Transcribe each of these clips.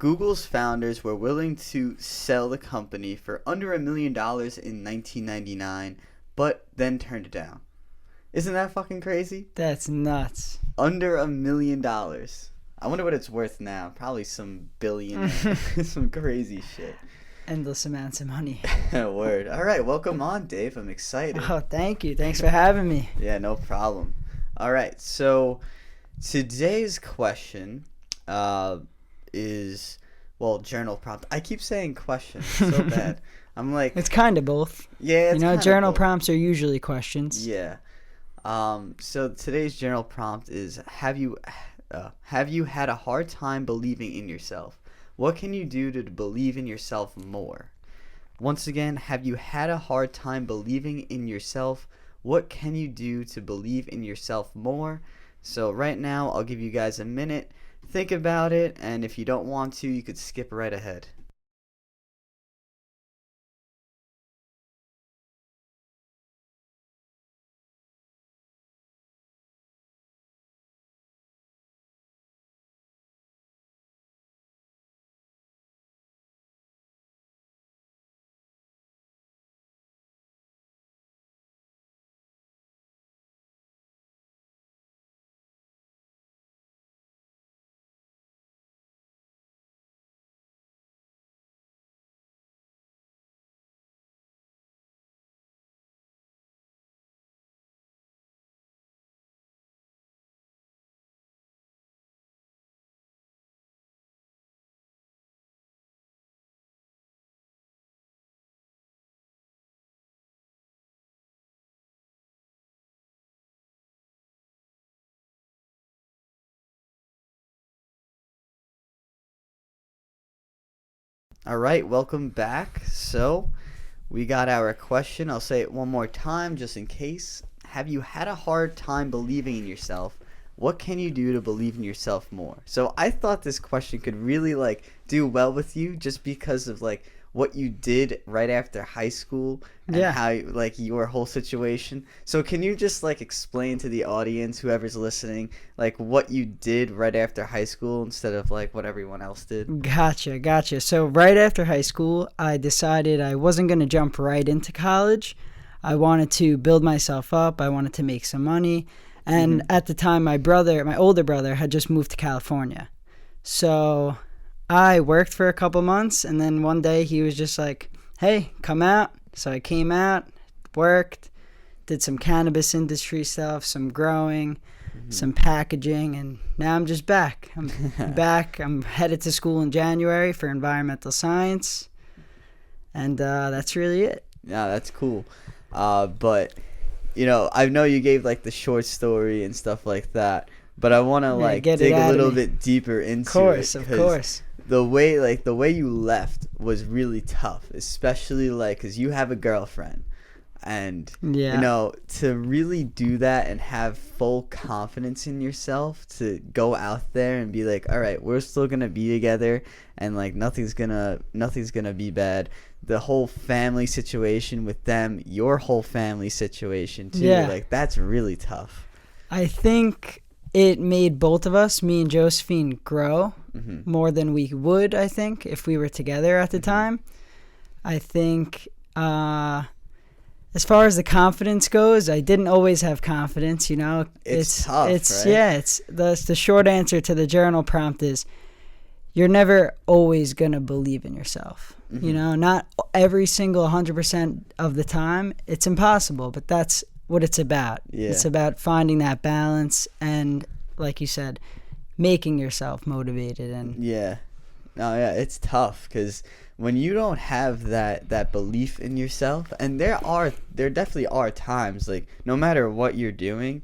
Google's founders were willing to sell the company for under $1 million in 1999, but then turned it down. Isn't that fucking crazy? That's nuts. Under $1 million. I wonder what it's worth now. Probably some billion, some crazy shit. Endless amounts of money. Word. All right, welcome on, Dave. I'm excited. Oh, thank you. Thanks for having me. Yeah, no problem. All right, so today's question is, well, journal prompt. I keep saying question. So bad. I'm like... It's kind of both. Yeah, it's journal both. Prompts are usually questions. Yeah. So today's journal prompt is, have you had a hard time believing in yourself? What can you do to believe in yourself more? Once again, have you had a hard time believing in yourself? What can you do to believe in yourself more? So right now, I'll give you guys a minute. Think about it, and if you don't want to, you could skip right ahead. All right, welcome back. So we got our question. I'll say it one more time just in case. Have you had a hard time believing in yourself? What can you do to believe in yourself more? So I thought this question could really do well with you just because of what you did right after high school and how your whole situation. So can you just explain to the audience, whoever's listening, what you did right after high school instead of what everyone else did? Gotcha. So right after high school, I decided I wasn't going to jump right into college. I wanted to build myself up. I wanted to make some money. And at the time, my older brother, had just moved to California. So I worked for a couple months, and then one day he was just like, hey, come out. So I came out, worked, did some cannabis industry stuff, some growing, some packaging, and now I'm just back. I'm back. I'm headed to school in January for environmental science, and that's really it. Yeah, that's cool. But, I know you gave the short story and stuff like that, but I want to dig a little bit deeper into it. Of course. The way you left was really tough, especially because you have a girlfriend, and to really do that and have full confidence in yourself to go out there and be all right, we're still gonna be together, and nothing's gonna be bad. The whole family situation with them, your whole family situation too, that's really tough. I think it made both of us, me and Josephine, grow more than we would, I think, if we were together at the time. I think as far as the confidence goes, I didn't always have confidence, It's tough, right? Yeah, it's the short answer to the journal prompt is you're never always going to believe in yourself. Not every single 100% of the time. It's impossible, but that's what it's about. Yeah. It's about finding that balance and, like you said, making yourself motivated. And it's tough because when you don't have that belief in yourself, and there definitely are times no matter what you're doing,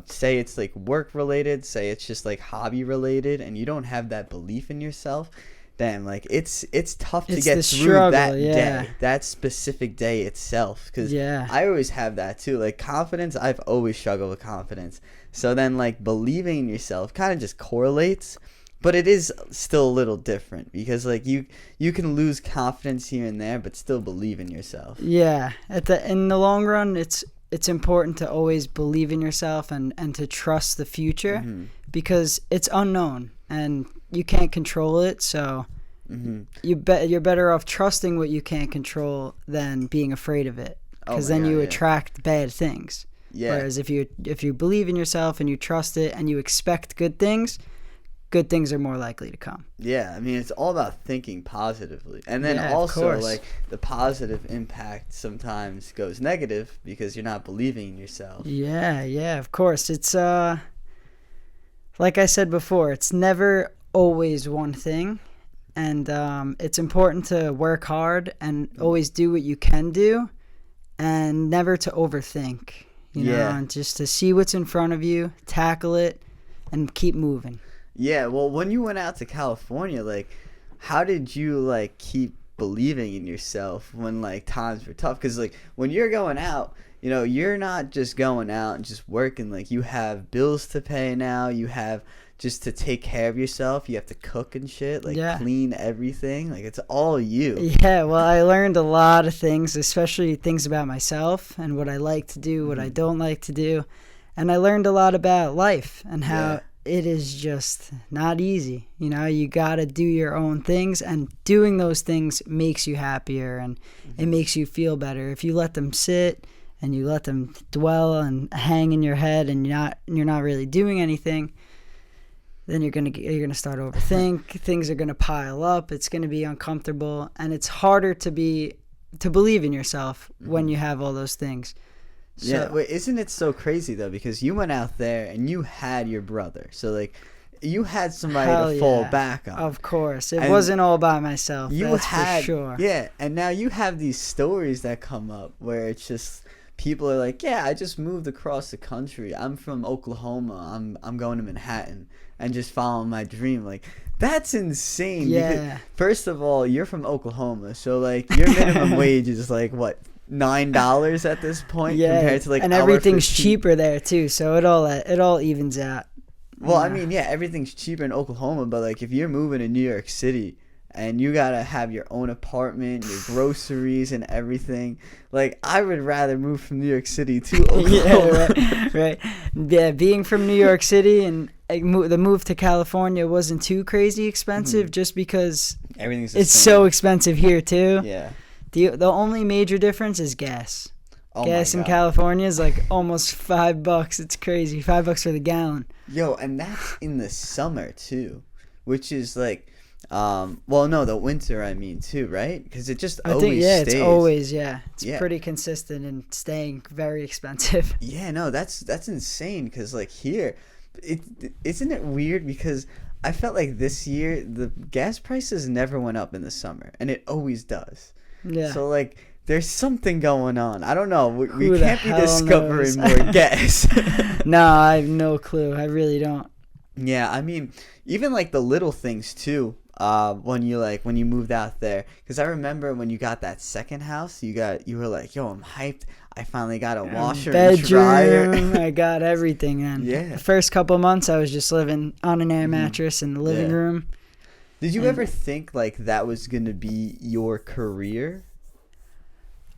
say it's work related, say it's just hobby related, and you don't have that belief in yourself, damn, it's tough to get through that day, that specific day itself. Because I always have that too. Confidence, I've always struggled with confidence. So then believing in yourself kind of just correlates, but it is still a little different because you can lose confidence here and there, but still believe in yourself. Yeah, in the long run, it's important to always believe in yourself and to trust the future because it's unknown, and you can't control it, so Mm-hmm. you're better off trusting what you can't control than being afraid of it, Oh because my then God, you yeah. attract bad things. Yeah. Whereas if you believe in yourself and you trust it and you expect good things are more likely to come. Yeah, I mean, it's all about thinking positively. And then Yeah, of also, course. like, the positive impact sometimes goes negative because you're not believing in yourself. Yeah, of course. It's like I said before, it's never always one thing, and it's important to work hard and always do what you can do, and never to overthink. You know, Yeah. and just to see what's in front of you, tackle it, and keep moving. Yeah, well, when you went out to California, like, how did you, like, keep believing in yourself when, like, times were tough? Because, like, when you're going out, you know, you're not just going out and just working. Like, you have bills to pay now. You have just to take care of yourself. You have to cook and shit, like, Yeah. clean everything. Like, it's all you. Yeah, well, I learned a lot of things, especially things about myself and what I like to do, what I don't like to do. And I learned a lot about life and how Yeah. it is just not easy. You know, you got to do your own things, and doing those things makes you happier and it makes you feel better. If you let them sit and you let them dwell and hang in your head and you're not really doing anything, then you're gonna start overthink. Things are gonna pile up. It's gonna be uncomfortable, and it's harder to believe in yourself when you have all those things. So, Yeah, wait, isn't it so crazy though? Because you went out there and you had your brother, so like, you had somebody hell to fall yeah, back on. Of course, it And wasn't all by myself. You That's had, for sure. yeah, and now you have these stories that come up where it's just people are like, yeah, I just moved across the country. I'm from Oklahoma. I'm going to Manhattan and just following my dream. Like, that's insane. Yeah. Because, first of all, you're from Oklahoma, so like your minimum wage is like what, $9 at this point Yeah, compared to like and our everything's 15. cheaper there too, so it all evens out. Well, I Yeah. mean, yeah, everything's cheaper in Oklahoma, but like if you're moving to New York City and you gotta have your own apartment, your groceries and everything, like I would rather move from New York City to Oklahoma. Yeah, right. Yeah, being from New York City and the move to California wasn't too crazy expensive, just because Everything's the it's same. so expensive here too. Yeah. The only major difference is gas. Oh Gas my in God. California is like almost $5. It's crazy. $5 for the gallon. Yo, and that's in the summer too, which is like, well, no, the winter I mean too, right? Because it just I always think stays. it's always it's Yeah. pretty consistent and staying very expensive. Yeah, no, that's insane. Because like here, isn't it weird? Because I felt like this year the gas prices never went up in the summer, and it always does. Yeah. So like, there's something going on. I don't know. We Who the can't be hell discovering knows? more gas. No, I have no clue. I really don't. Yeah, I mean, even like the little things too. When you moved out there, because I remember when you got that second house, you were like, yo, I'm hyped. I finally got a washer and dryer. Bedroom. I got everything then. Yeah. The first couple months, I was just living on an air mattress in the living Yeah. room. Did you And- ever think like that was gonna be your career?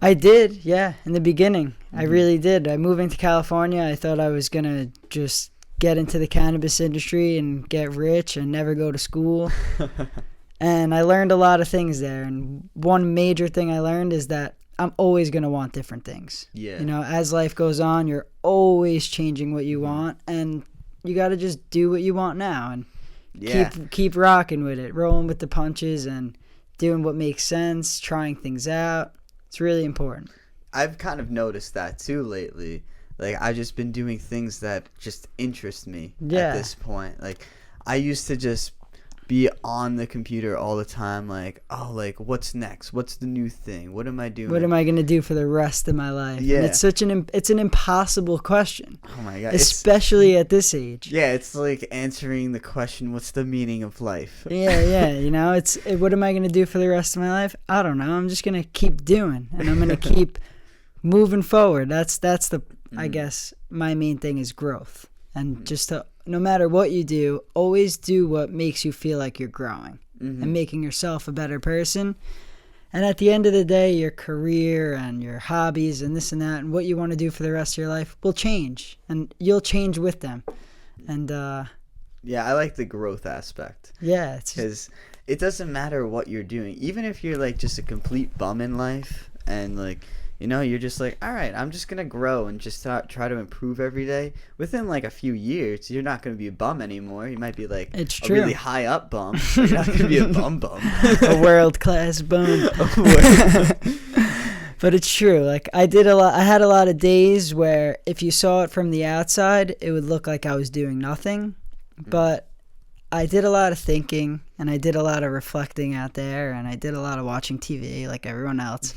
I did, yeah, in the beginning. I really did. Moving to California, I thought I was going to just get into the cannabis industry and get rich and never go to school. And I learned a lot of things there. And one major thing I learned is that I'm always going to want different things. Yeah. You know, as life goes on, you're always changing what you want. And you got to just do what you want now and Yeah. keep rocking with it, rolling with the punches and doing what makes sense, trying things out. It's really important. I've kind of noticed that too lately. Like, I've just been doing things that just interest me Yeah. at this point. Like, I used to just be on the computer all the time, like, oh, like, what's next? What's the new thing? What am I doing? What am I going to do for the rest of my life? Yeah. And it's an impossible question, Oh my god. especially at this age. Yeah, it's like answering the question, what's the meaning of life? Yeah, you know, what am I going to do for the rest of my life? I don't know. I'm just going to keep doing, and I'm going to keep moving forward. That's the I guess my main thing is growth. And just to, no matter what you do, always do what makes you feel like you're growing and making yourself a better person. And at the end of the day, your career and your hobbies and this and that and what you want to do for the rest of your life will change. And you'll change with them. And Yeah, I like the growth aspect. Yeah, it's Because it doesn't matter what you're doing. Even if you're like just a complete bum in life and like, you're just like, all right, I'm just going to grow and just try to improve every day. Within like a few years, you're not going to be a bum anymore. You might be like It's a true. really high up bum. But you're not going to be a bum. a world-class bum. But it's true. Like I had a lot of days where if you saw it from the outside, it would look like I was doing nothing. But I did a lot of thinking and I did a lot of reflecting out there and I did a lot of watching TV like everyone else.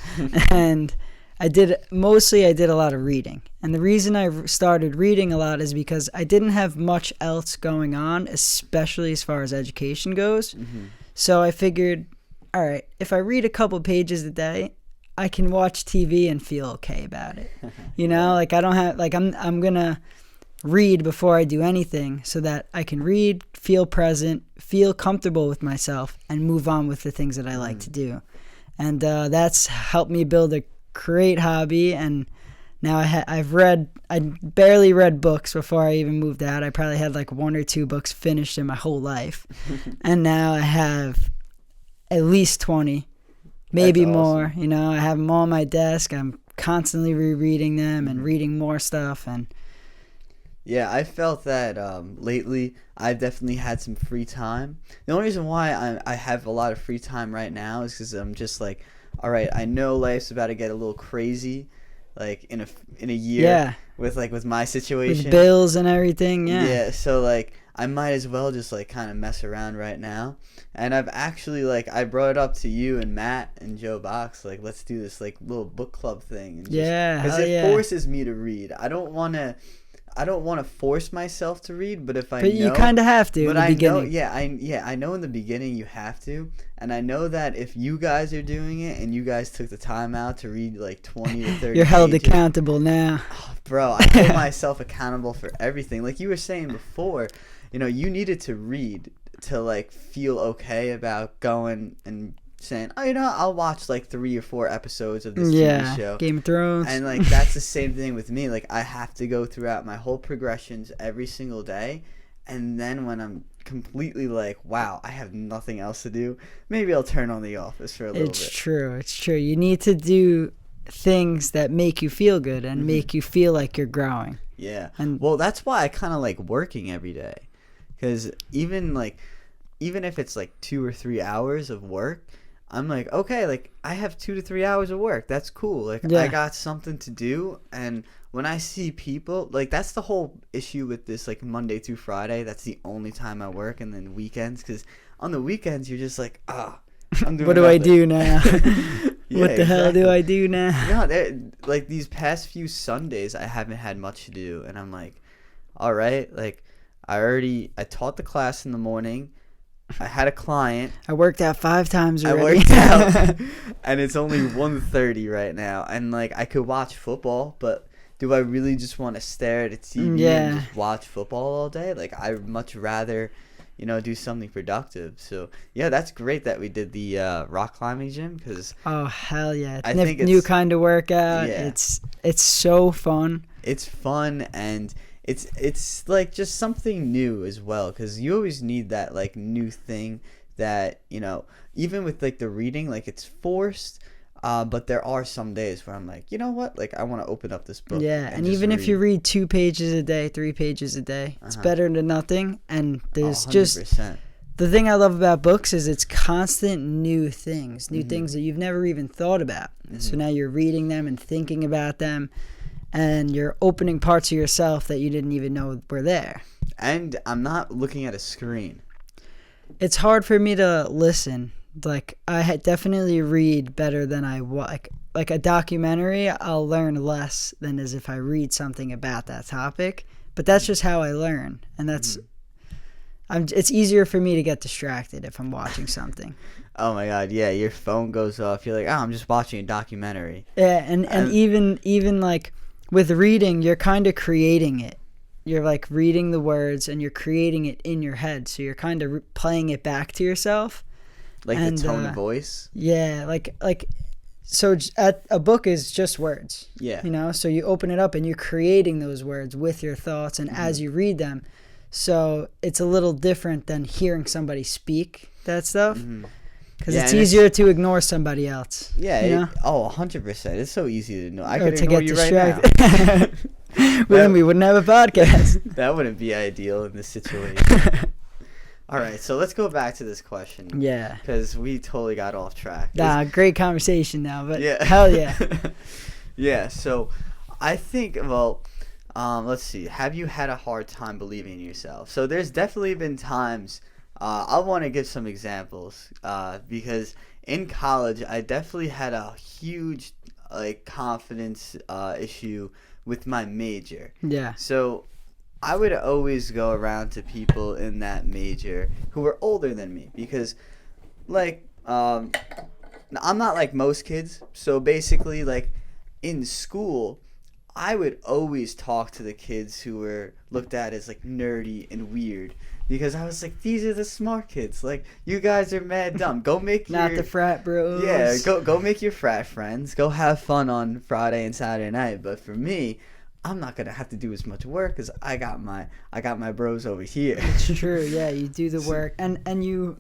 And I did a lot of reading. And the reason I started reading a lot is because I didn't have much else going on, especially as far as education goes. Mm-hmm. So I figured, all right, if I read a couple pages a day, I can watch TV and feel okay about it. Like I don't have, like I'm going to read before I do anything so that I can read, feel present, feel comfortable with myself, and move on with the things that I like to do. And that's helped me build a great hobby. And now I barely read books before I even moved out. I probably had like 1 or 2 books finished in my whole life. And now I have at least 20. Maybe That's more. awesome. I have them on my desk. I'm constantly rereading them and reading more stuff. And Yeah, I felt that lately I've definitely had some free time. The only reason why I have a lot of free time right now is because I'm just like, all right, I know life's about to get a little crazy, like in a year. Yeah. With my situation. with bills and everything, yeah. Yeah, so like I might as well just like kind of mess around right now. And I've actually like I brought it up to you and Matt and Joe Box, like let's do this like little book club thing and because hell it yeah. forces me to read. I don't want to force myself to read, but if I But know, you kind of have to in but the I beginning. know, I know in the beginning you have to, and I know that if you guys are doing it and you guys took the time out to read like 20 or 30 You're held pages, accountable now. bro, I hold myself accountable for everything. Like you were saying before, you needed to read to like feel okay about going and saying, oh, I'll watch like 3 or 4 episodes of this TV show. Game of Thrones. And like that's the same thing with me. Like I have to go throughout my whole progressions every single day, and then when I'm completely like, wow, I have nothing else to do, maybe I'll turn on The Office for a little bit. It's true. You need to do things that make you feel good and make you feel like you're growing. Yeah. And Well, that's why I kind of like working every day, because even if it's like 2 or 3 hours of work, I'm like, okay, like I have 2 to 3 hours of work. That's cool. Like Yeah. I got something to do. And when I see people, like that's the whole issue with this, like Monday through Friday. That's the only time I work, and then weekends, because on the weekends you're just like, I'm doing what do I nothing. do now? Yeah, What the hell do exactly. I do now? No, like these past few Sundays, I haven't had much to do, and I'm like, all right, like I taught the class in the morning. I had a client. I worked out 5 times I already. worked out, and it's only 1:30 right now, and like I could watch football, but do I really just want to stare at a TV Yeah. and just watch football all day? Like I'd much rather, do something productive. So yeah, that's great that we did the rock climbing gym, because Oh hell yeah! I think New it's- kind of workout. Yeah. It's so fun. it's fun, and it's like just something new as well, because you always need that like new thing that even with like the reading, like it's forced, but there are some days where I'm like, you know what, like I want to open up this book. Yeah, and just even if you read 2 pages a day, 3 pages a day, it's better than nothing. And there's just 100%. the thing I love about books is it's constant new things that you've never even thought about. So now you're reading them and thinking about them, and you're opening parts of yourself that you didn't even know were there. And I'm not looking at a screen. It's hard for me to listen. Like I definitely read better than I like a documentary. I'll learn less than as if I read something about that topic. But that's just how I learn, and that's. It's easier for me to get distracted if I'm watching something. Oh my god, yeah, your phone goes off. You're like, oh, I'm just watching a documentary. Yeah, and even like with reading, you're kind of creating it. You're like reading the words and you're creating it in your head. So you're kind of playing it back to yourself. Like And, the tone of voice. Yeah, so a book is just words. Yeah. So you open it up and you're creating those words with your thoughts and as you read them. So it's a little different than hearing somebody speak that stuff. Mhm. Because Yeah, it's and easier to ignore somebody else. Yeah, You know? 100%. It's so easy to know. I Or could to ignore get you right now. distracted. Then we wouldn't have a podcast. That wouldn't be ideal in this situation. All right, so let's go back to this question. Yeah. Because we totally got off track. Nah, great conversation now, but Yeah. hell yeah. Yeah, so I think, well, let's see. Have you had a hard time believing in yourself? So there's definitely been times, I want to give some examples, because in college, I definitely had a huge, like, confidence issue with my major. Yeah. So I would always go around to people in that major who were older than me because, like, I'm not like most kids. So basically, like, in school, I would always talk to the kids who were looked at as, like, nerdy and weird because I was like, these are the smart kids. Like, you guys are mad dumb. Go make Not your... the frat bros. Yeah, go make your frat friends. Go have fun on Friday and Saturday night. But for me, I'm not gonna have to do as much work because I got my bros over here. It's true. Yeah, you do the work, and you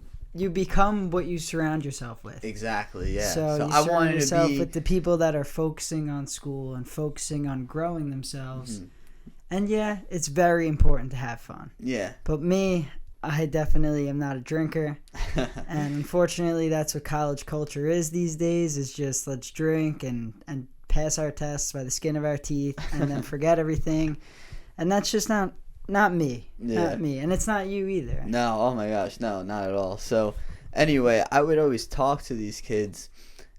become what you surround yourself with. Exactly. Yeah. So you I surround wanted yourself to be. with the people that are focusing on school and focusing on growing themselves. Mhm. And yeah, it's very important to have fun. Yeah. But me, I definitely am not a drinker. And unfortunately, that's what college culture is these days. Is just let's drink and pass our tests by the skin of our teeth and then forget everything. And that's just not me. Yeah. Not me. And it's not you either. No. Oh my gosh. No, not at all. So, anyway, I would always talk to these kids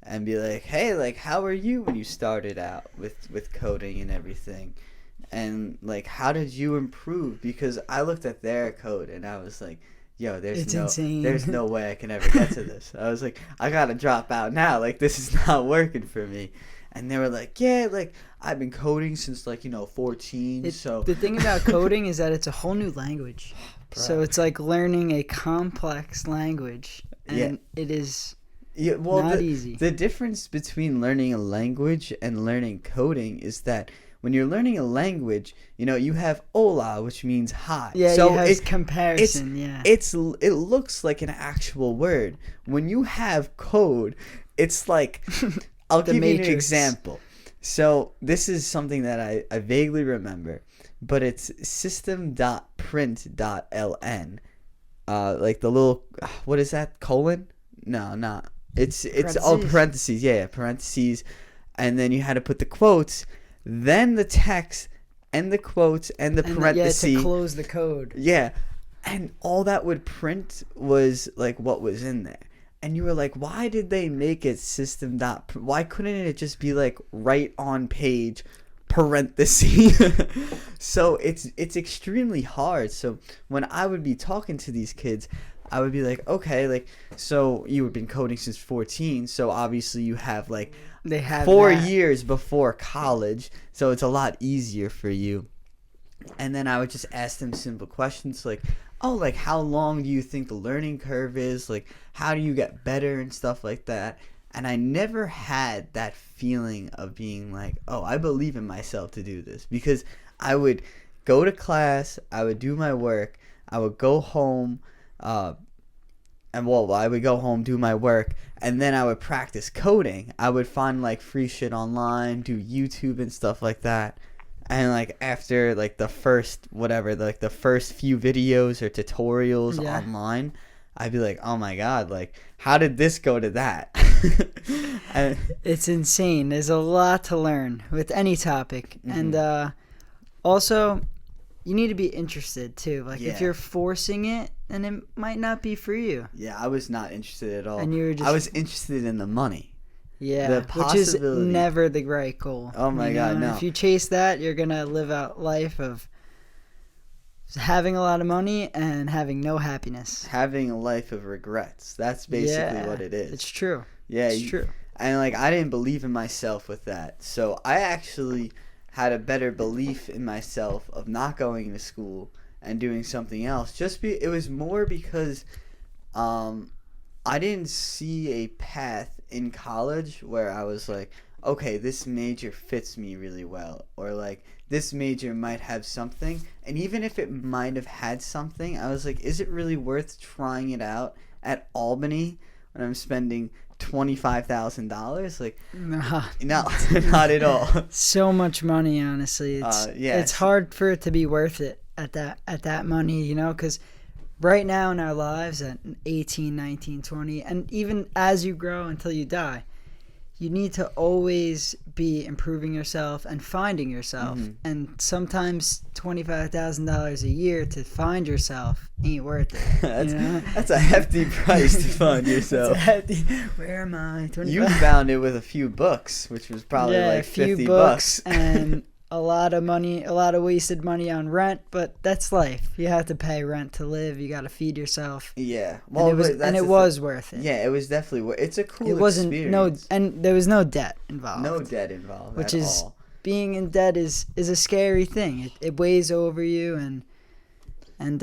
and be like, "Hey, like, how were you when you started out with coding and everything?" And like, how did you improve? Because I looked at their code and I was like, yo, It's insane. there's no way I can ever get to this. I was like, I gotta drop out now. Like, this is not working for me. And they were like, yeah, like, I've been coding since, like, 14. So The thing about coding is that it's a whole new language. So it's like learning a complex language. And Yeah. it is yeah, well, not the, easy. The difference between learning a language and learning coding is that when you're learning a language, you have hola, which means hi. Yeah, so you have comparison, yeah. It looks like an actual word. When you have code, it's like I'll The give you an Matrix. example. So this is something that I vaguely remember, but it's system.print.ln. Like the little, what is that, colon? No, not. It's all parentheses. Yeah, parentheses. And then you had to put the quotes, then the text, and the quotes, and the parentheses. Yeah, to close the code. Yeah. And all that would print was like what was in there. And you were like, why did they make it system dot? Why couldn't it just be like right on page parentheses? So it's extremely hard. So when I would be talking to these kids, I would be like, okay, like, so you have been coding since 14, so obviously you have like They have 4 that. years before college, so it's a lot easier for you. And then I would just ask them simple questions like, oh, like, how long do you think the learning curve is? Like, how do you get better and stuff like that? And I never had that feeling of being like, oh, I believe in myself to do this. Because I would go to class, I would do my work, I would go home, I would go home, do my work, and then I would practice coding. I would find, like, free shit online, do YouTube and stuff like that. And, like, after, like, the first few videos or tutorials online, I'd be like, oh my god, like, how did this go to that? And, It's insane. There's a lot to learn with any topic. Mhm. And also, you need to be interested, too. Like, Yeah. if you're forcing it, then it might not be for you. yeah, I was not interested at all. And you were just... I was interested in the money. Yeah, the which is possibility- never the right goal. Oh my God, no. If you chase that, you're going to live out life of having a lot of money and having no happiness. Having a life of regrets. That's basically what it is. It's true. Yeah, It's true. And, like, I didn't believe in myself with that. So I actually had a better belief in myself of not going to school and doing something else. It was more because I didn't see a path in college where I was like, okay, this major fits me really well, or like this major might have something, and even if it might have had something, I was like, is it really worth trying it out at Albany when I'm spending $25,000? Like, Nah. no, not at all. So much money, honestly. It's hard for it to be worth it at that money, you know, because right now in our lives at 18, 19, 20, and even as you grow until you die, you need to always be improving yourself and finding yourself. Mm-hmm. And sometimes $25,000 a year to find yourself ain't worth it. That's a hefty price to find yourself. Where am I? 25? You found it with a few books, which was probably like a few 50 books bucks. And a lot of money, a lot of wasted money on rent, but that's life. You have to pay rent to live. You got to feed yourself. Yeah. Well, and it was worth it. Yeah, it was definitely it's a cool It wasn't experience. and there was no debt involved. No debt involved which at is all. Being in debt is a scary thing. It weighs over you and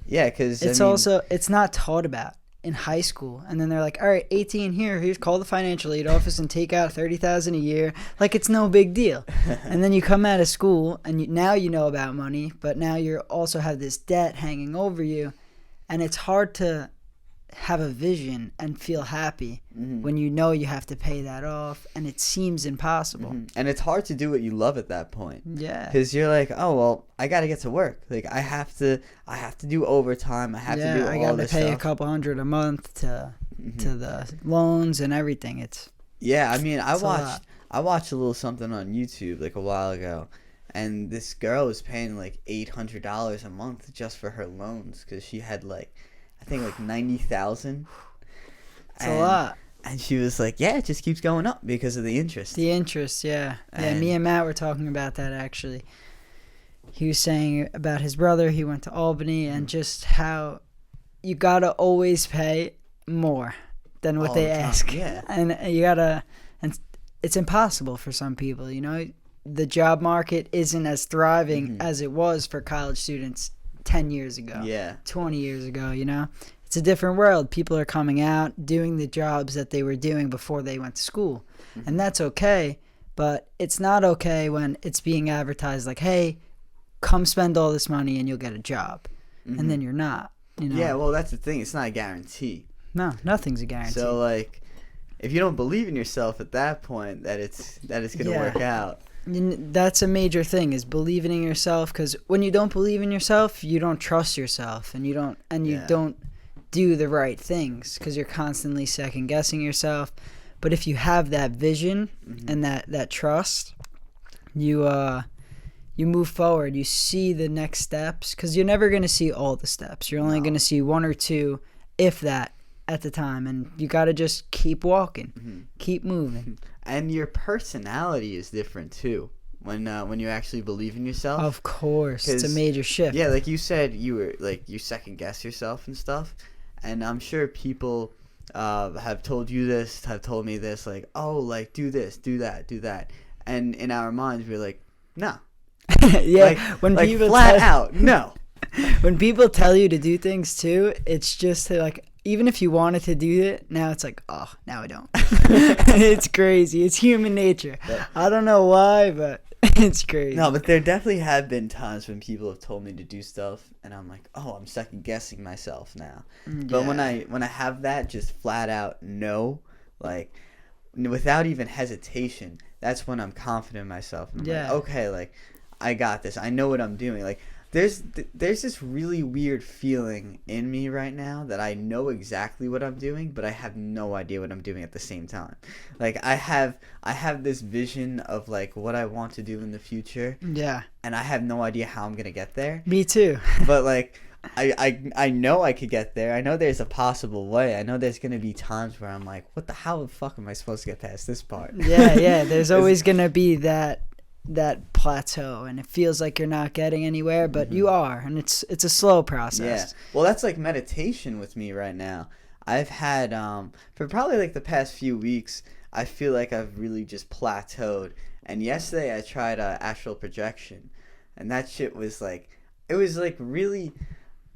yeah, cuz it's not taught about in high school. And then they're like, all right, 18 here's call the financial aid office and take out $30,000 a year, like it's no big deal. And then you come out of school and now you know about money, but now you also have this debt hanging over you, and it's hard to have a vision and feel happy when you know you have to pay that off, and it seems impossible. And it's hard to do what you love at that point. Yeah. Because you're like, oh well, I got to get to work. Like I have to do overtime. I have to do all this stuff. I got to pay a couple $100 a month to the loans and everything. I mean, I watched a little something on YouTube like a while ago, and this girl was paying like $800 a month just for her loans because she had like, I think like 90,000. It's a lot. And she was like, yeah, it just keeps going up because of the interest. The interest, yeah. Me and Matt were talking about that, actually. He was saying about his brother. He went to Albany, and just how you got to always pay more than what they ask. Yeah. And you got to, and it's impossible for some people, you know. The job market isn't as thriving as it was for college students 10 years ago. Yeah. 20 years ago, you know. It's a different world. People are coming out doing the jobs that they were doing before they went to school. And that's okay, but it's not okay when it's being advertised like, hey, come spend all this money and you'll get a job. And then you're not, you know. Yeah, well, that's the thing. It's not a guarantee. No, nothing's a guarantee. So, like, if you don't believe in yourself at that point that it's going to work out. That's a major thing, is believing in yourself, because when you don't believe in yourself, you don't trust yourself, and you don't do the right things because you're constantly second guessing yourself. But if you have that vision and that trust, you move forward. You see the next steps, because you're never going to see all the steps. You're only going to see one or two, if that, at the time, and you got to just keep walking, keep moving. And your personality is different too when you actually believe in yourself. Of course, it's a major shift. Yeah, like you said, you second guess yourself and stuff, and I'm sure people have told you this, have told me this, like, oh, like do this, do that, and in our minds we're like, no. Yeah, like, when like people flat out, no. When people tell you to do things too, it's just like, even if you wanted to do it, now it's like, oh, now I don't. It's crazy. It's human nature. I don't know why, but it's crazy. No, but there definitely have been times when people have told me to do stuff, and I'm like, oh, I'm second guessing myself now. Yeah. But when I have that just flat out no, like without even hesitation, that's when I'm confident in myself. And I'm like, okay, like I got this. I know what I'm doing. Like there's this really weird feeling in me right now that I know exactly what I'm doing, but I have no idea what I'm doing at the same time. Like I have this vision of like what I want to do in the future. Yeah. And I have no idea how I'm gonna get there. Me too. But like I know I could get there. I know there's a possible way. I know there's gonna be times where I'm like, how the fuck am I supposed to get past this part? Yeah. There's always gonna be that plateau, and it feels like you're not getting anywhere, but you are, and it's a slow process. Yeah. Well, that's like meditation with me right now. I've had for probably like the past few weeks, I feel like I've really just plateaued. And yesterday I tried astral projection, and that shit was like, it was like really,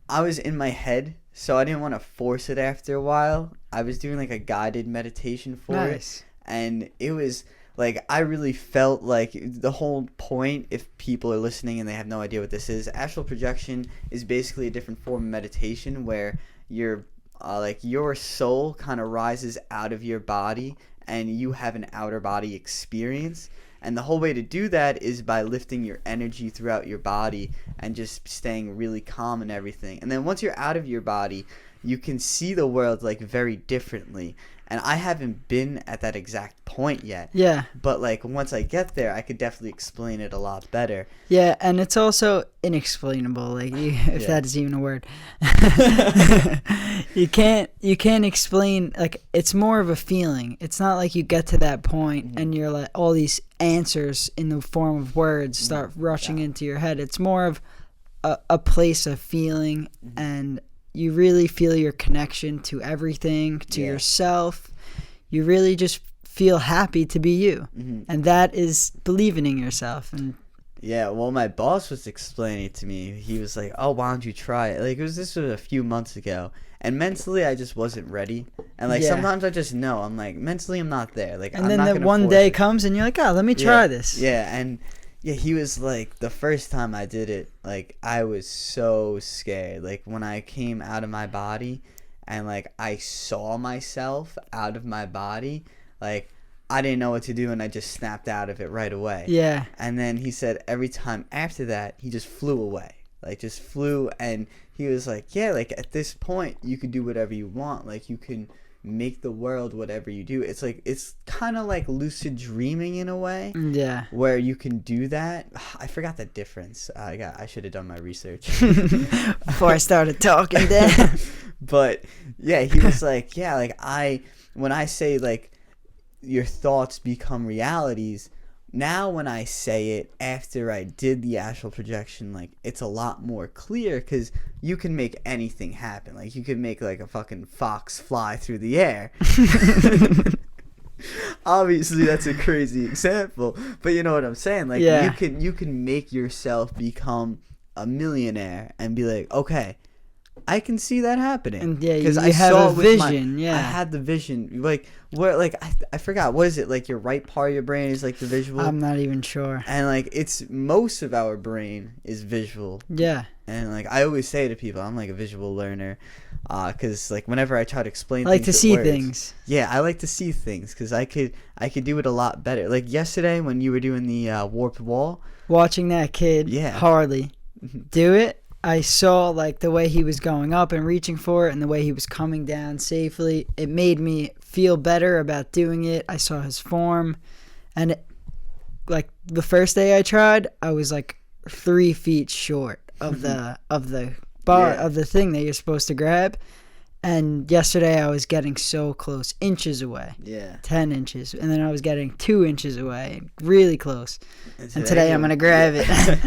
I was in my head, so I didn't want to force it after a while. I was doing like a guided meditation for it, and it was, like I really felt like the whole point, if people are listening and they have no idea what this is, astral projection is basically a different form of meditation where your like your soul kind of rises out of your body and you have an outer body experience. And the whole way to do that is by lifting your energy throughout your body and just staying really calm and everything. And then once you're out of your body, you can see the world like very differently. And I haven't been at that exact point yet. Yeah. But like once I get there, I could definitely explain it a lot better. Yeah, and it's also inexplainable, like if that is even a word. you can't explain, like it's more of a feeling. It's not like you get to that point and you're like all these answers in the form of words start rushing into your head. It's more of a place of feeling, and you really feel your connection to everything, to yourself. You really just feel happy to be you. And that is believing in yourself. And yeah, well, my boss was explaining it to me. He was like, "Oh, why don't you try it?" Like this was a few months ago, and mentally I just wasn't ready. And like sometimes I just know I'm like mentally I'm not there. Like and I'm then not the gonna one force day it. comes and you're like, "Oh, let me try this." Yeah, and yeah, he was like, the first time I did it, like I was so scared. Like when I came out of my body, and like I saw myself out of my body, like I didn't know what to do and I just snapped out of it right away. Yeah. And then he said every time after that, he just flew away. Like just flew, and he was like, yeah, like at this point you can do whatever you want. Like you can make the world whatever you do. It's like, it's kind of like lucid dreaming in a way. Yeah. Where you can do that. I forgot the difference. I should have done my research Before I started talking then. But yeah, he was like, yeah, like when I say like your thoughts become realities, now when I say it after I did the astral projection, like it's a lot more clear because you can make anything happen. Like you can make like a fucking fox fly through the air. Obviously that's a crazy example, but you know what I'm saying. Like you can make yourself become a millionaire and be like, okay, I can see that happening. And yeah, because you have a vision. I had the vision. Like where, like I forgot, what is it? Like your right part of your brain is like the visual. I'm not even sure. And like it's most of our brain is visual. Yeah. And like I always say to people, I'm like a visual learner, because like whenever I try to explain, I like things to with see words, things. Yeah, I like to see things because I could do it a lot better. Like yesterday when you were doing the warped wall, watching that kid, Harley, do it. I saw like the way he was going up and reaching for it and the way he was coming down safely. It made me feel better about doing it. I saw his form, and like the first day I tried, I was like 3 feet short of the bar of the thing that you're supposed to grab. And yesterday I was getting so close, inches away. Yeah. 10 inches. And then I was getting 2 inches away, really close. And today I'm going to grab it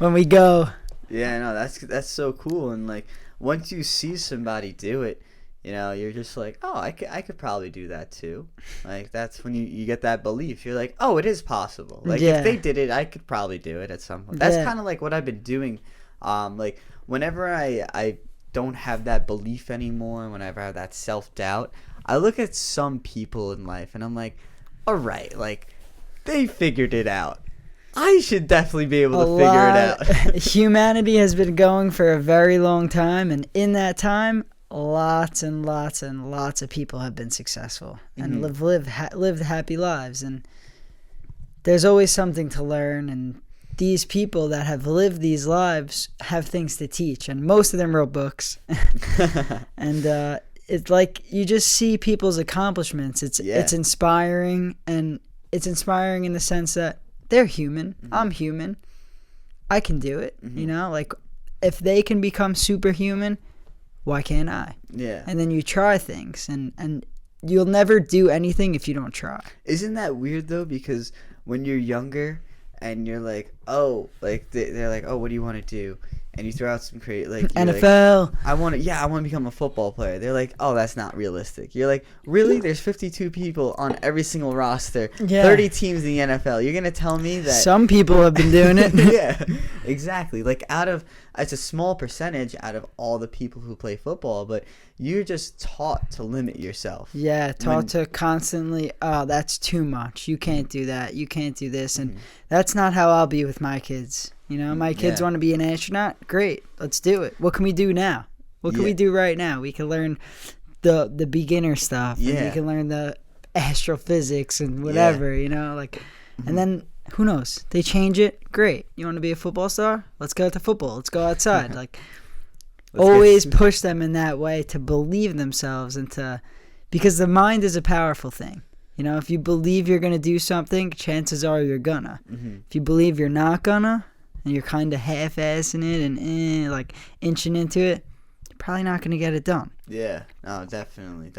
when we go. Yeah, no, that's so cool. And like once you see somebody do it, you know, you're just like, oh, I could probably do that too. Like that's when you get that belief. You're like, oh, it is possible. Like if they did it, I could probably do it at some point. That's kind of like what I've been doing. Like whenever I don't have that belief anymore, whenever I have that self-doubt, I look at some people in life and I'm like, all right, like they figured it out. I should definitely be able to figure it out. Humanity has been going for a very long time, and in that time, lots and lots and lots of people have been successful and lived happy lives. And there's always something to learn, and these people that have lived these lives have things to teach, and most of them wrote books. And it's like you just see people's accomplishments. It's inspiring, and it's inspiring in the sense that they're human. I'm human. I can do it. You know, like if they can become superhuman, why can't I? Yeah. And then you try things, and you'll never do anything if you don't try. Isn't that weird though? Because when you're younger and you're like, oh, like they're like, oh, what do you want to do? and you throw out some creative, like, you're like, NFL. I want to become a football player. They're like, oh, that's not realistic. You're like, really? There's 52 people on every single roster, Yeah. 30 teams in the NFL. You're gonna tell me that Some people have been doing it. yeah, exactly. Like, it's a small percentage out of all the people who play football, but you're just taught to limit yourself. Yeah, taught to constantly, oh, that's too much. You can't do that. You can't do this. And that's not how I'll be with my kids. You know, my kids Yeah. want to be an astronaut. Great, let's do it. What can we do now? What can we do right now? We can learn the beginner stuff. And Yeah. we can learn the astrophysics and whatever, you know, like, and then who knows? They change it. Great. You want to be a football star? Let's go to football. Let's go outside. Like, always push them in that way to believe themselves and because the mind is a powerful thing. You know, if you believe you're going to do something, chances are you're gonna. If you believe you're not gonna, and you're kind of half-assing it and like inching into it, you're probably not going to get it done. Yeah, no, definitely.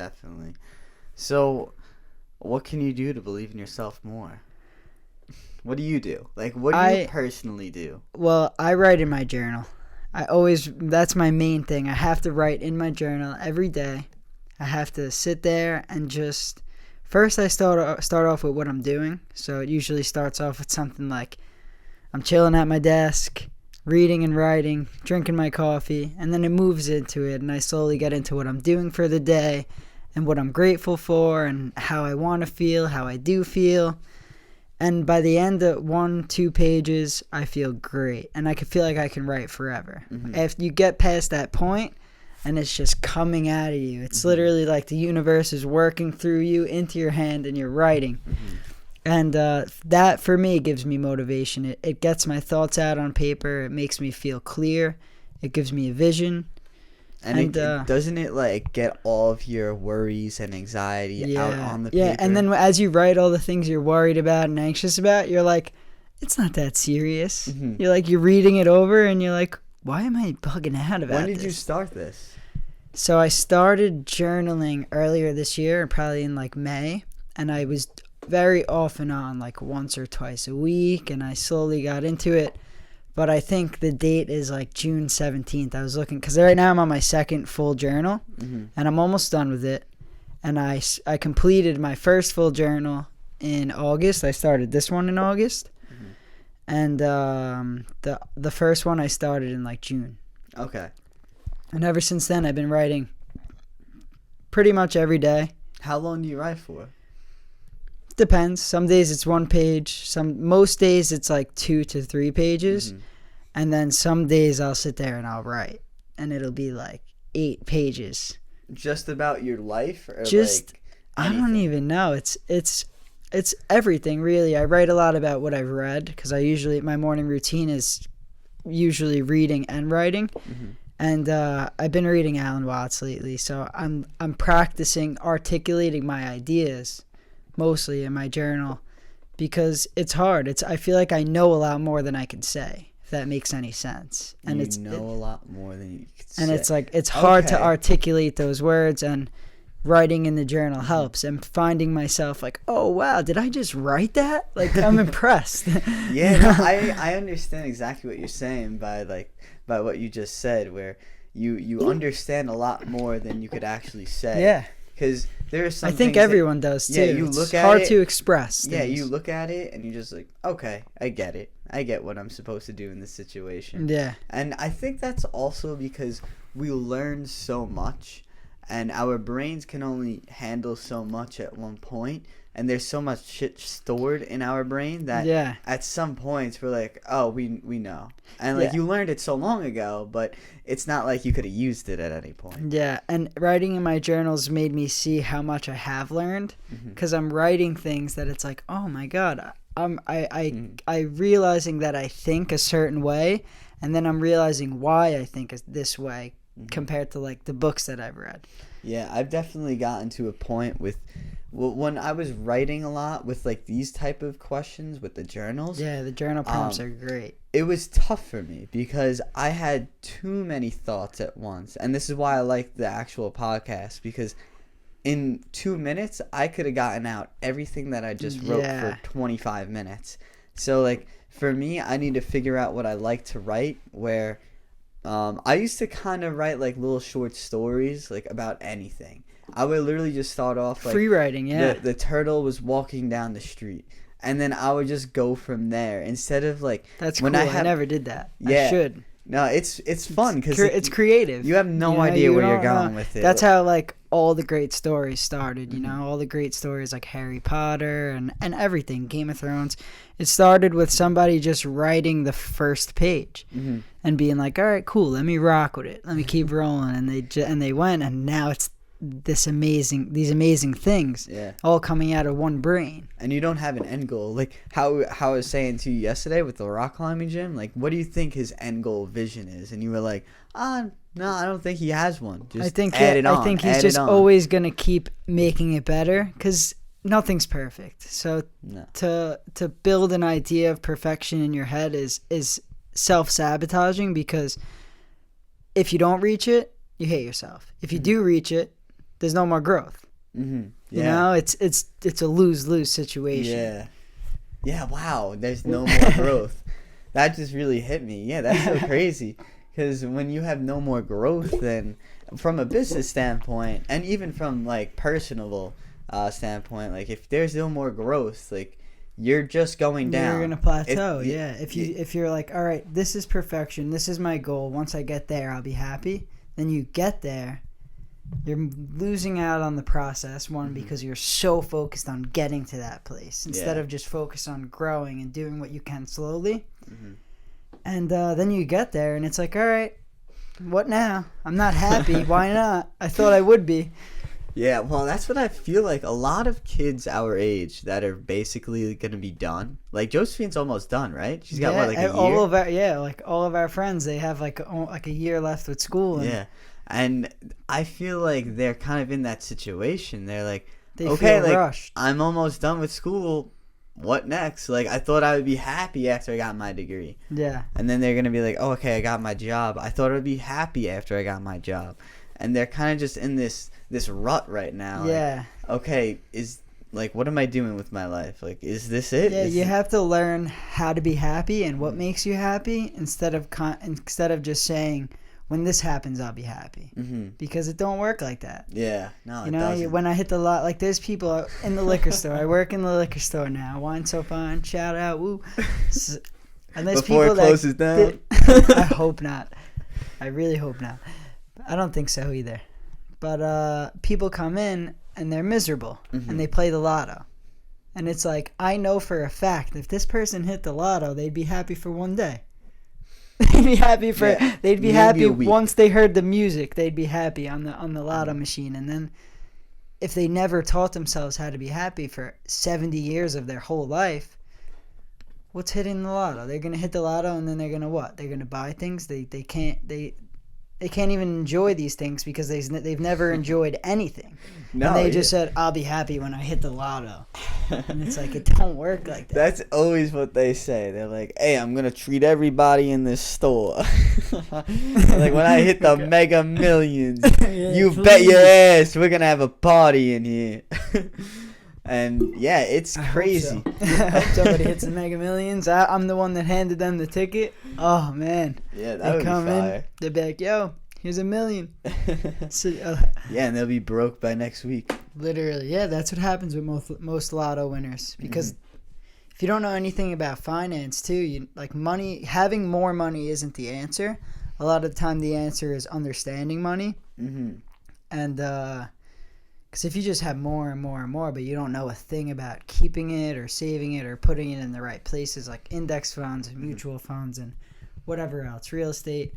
So, what can you do to believe in yourself more? What do you do? Like, what do you personally do? Well, I write in my journal. That's my main thing. I have to write in my journal every day. I have to sit there and just, first I start off with what I'm doing. So it usually starts off with something like, I'm chilling at my desk, reading and writing, drinking my coffee, and then it moves into it, and I slowly get into what I'm doing for the day and what I'm grateful for and how I want to feel, how I do feel. And by the end of 1-2 pages, I feel great, and I can feel like I can write forever. If you get past that point, and it's just coming out of you, it's literally like the universe is working through you into your hand, and you're writing. And that, for me, gives me motivation. It gets my thoughts out on paper. It makes me feel clear. It gives me a vision. And doesn't it, like, get all of your worries and anxiety out on the paper? Yeah, and then as you write all the things you're worried about and anxious about, you're like, it's not that serious. You're like, you're reading it over, and you're like, why am I bugging out about this? When did you start this? So I started journaling earlier this year, probably in, like, May, and I was very off and on, like once or twice a week, and I slowly got into it. But I think the date is like June 17th. I was looking, because right now I'm on my second full journal, and I'm almost done with it. And I completed my first full journal in August. I started this one in August. And the first one I started in like June. Okay. And ever since then, I've been writing pretty much every day. How long do you write for? Depends. Some days it's 1 page. Most days it's like 2 to 3 pages. And then some days I'll sit there and I'll write, and it'll be like 8 pages. Just about your life, or just like I don't even know. It's everything really. I write a lot about what I've read, because my morning routine is usually reading and writing. And I've been reading Alan Watts lately, so I'm practicing articulating my ideas mostly in my journal, because it's hard. I feel like I know a lot more than I can say, if that makes any sense. And a lot more than you can say. And it's like, it's hard to articulate those words, and writing in the journal helps. And finding myself like, oh wow, did I just write that? Like, I'm impressed. Yeah, no, I understand exactly what you're saying by what you just said, where you understand a lot more than you could actually say. Yeah. Because there's some I think everyone does too. Yeah, it's hard to express things. Yeah, you look at it and you're just like, okay, I get it. I get what I'm supposed to do in this situation. Yeah. And I think that's also because we learn so much, and our brains can only handle so much at one point, and there's so much shit stored in our brain that at some points we're like, oh, we know. And like, you learned it so long ago, but it's not like you could have used it at any point. Yeah, and writing in my journals made me see how much I have learned, because I'm writing things that it's like, oh my god, I realizing that I think a certain way, and then I'm realizing why I think this way compared to like the books that I've read. Yeah, I've definitely gotten to a point with, when I was writing a lot with like these type of questions with the journals. Yeah, the journal prompts are great. It was tough for me because I had too many thoughts at once, and this is why I like the actual podcast, because in 2 minutes I could have gotten out everything that I just wrote for 25 minutes. So like, for me, I need to figure out what I like to write, where I used to kind of write like little short stories like about anything. I would literally just start off like Free writing, yeah. the turtle was walking down the street, and then I would just go from there instead of like That's when cool. I I have never did that. Yeah. I should. no, it's fun because It's creative. you have no You know, idea you where you're don't know. going with it. That's how like all the great stories started, you Mhm. know, all the great stories like Harry Potter and everything, Game of Thrones. It started with somebody just writing the first page Mhm. and being like, "All right, cool, let me rock with it. Let me keep rolling." And they went, and now it's these amazing things Yeah. all coming out of one brain. And you don't have an end goal. Like how I was saying to you yesterday with the rock climbing gym, like what do you think his end goal vision is? And you were like, no, I don't think he has one. Just I think add it on. I think he's add just it on. always going to keep making it better cuz nothing's perfect. So No. to build an idea of perfection in your head is self-sabotaging, because if you don't reach it, you hate yourself. If you do reach it, there's no more growth. Mhm. You Yeah. know, it's a lose-lose situation. Yeah. Yeah, wow. There's no more growth. That just really hit me. Yeah, that's so crazy. Because when you have no more growth, then from a business standpoint, and even from like personal standpoint, like if there's no more growth, like you're just going down. You're gonna plateau, If- yeah. If you're like, all right, this is perfection, this is my goal. Once I get there, I'll be happy. Then you get there, you're losing out on the process. One, because you're so focused on getting to that place instead Yeah. of just focus on growing and doing what you can slowly. Mhm. And then you get there, and it's like, all right, what now? I'm not happy. Why not? I thought I would be. Yeah, well, that's what I feel like. A lot of kids our age that are basically going to be done. Like Josephine's almost done, right? She's got what, like a year? All of our friends, they have like a year left with school. And Yeah, and I feel like they're kind of in that situation. They're like, they okay, feel like rushed. I'm almost done with school. What next? Like I thought I would be happy after I got my degree, Yeah. and then they're gonna be like, oh, okay, I got my job. I thought I would be happy after I got my job, and they're kind of just in this rut right now. Yeah. Like, okay, is like what am I doing with my life? Like, is this it? Yeah, Is you it- have to learn how to be happy and what makes you happy instead of just saying, when this happens I'll be happy, Mhm. because it don't work like that. Yeah. No, You it know, doesn't. when I hit the lot, like there's people in the liquor store. I work in the liquor store now. Wine So Fine, shout out, woo. And there's Before people it closes down. I hope not. I really hope not. I don't think so either. But people come in and they're miserable, Mhm. and they play the lotto. And it's like, I know for a fact if this person hit the lotto, they'd be happy for one day. They'd be happy for Yeah, they'd be maybe happy a week. once they heard the music. They'd be happy on the lotto machine. And then if they never taught themselves how to be happy for 70 years of their whole life, what's hitting the lotto? They're gonna hit the lotto, and then they're gonna what? They're gonna buy things. They can't even enjoy these things because they've never enjoyed anything. No, And they yeah. just said, I'll be happy when I hit the lotto. And it's like, it don't work like that. That's always what they say. They're like, "Hey, I'm gonna treat everybody in this store like when I hit the Mega Millions. You bet your ass we're gonna have a party in here." And yeah, it's I hope crazy. so. I hope somebody hits the Mega Millions. I'm the one that handed them the ticket. Oh, man. Yeah, that They would come be in, fire. they're like, yo, here's $1 million. So, Yeah, and they'll be broke by next week. literally, yeah, that's what happens with most lotto winners. Because if you don't know anything about finance, too, having more money isn't the answer. A lot of the time, the answer is understanding money. Mm-hmm. And, because if you just have more and more and more, but you don't know a thing about keeping it or saving it or putting it in the right places, like index funds and mutual funds and whatever else, real estate,